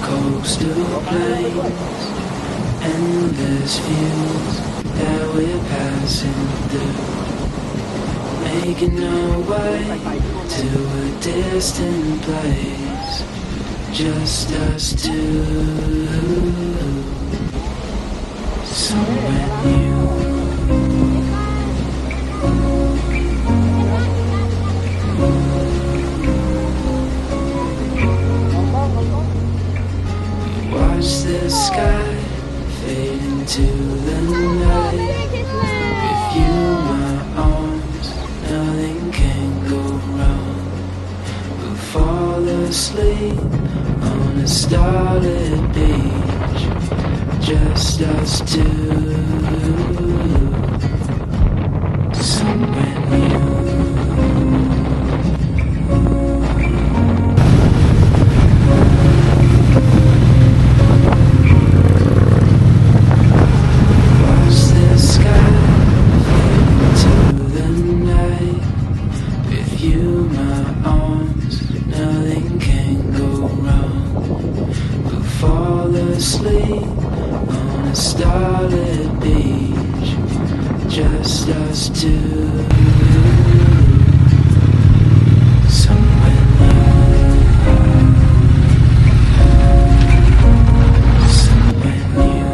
Coastal plains, endless views that we're passing through, making our way to a distant place, just us two, somewhere new. Watch the sky fade into the night. With you in my arms, nothing can go wrong. We'll fall asleep on a starlit beach, just us two, somewhere new. Asleep on a starlit beach, just us two, somewhere new, somewhere new.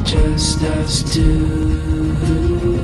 Just us two.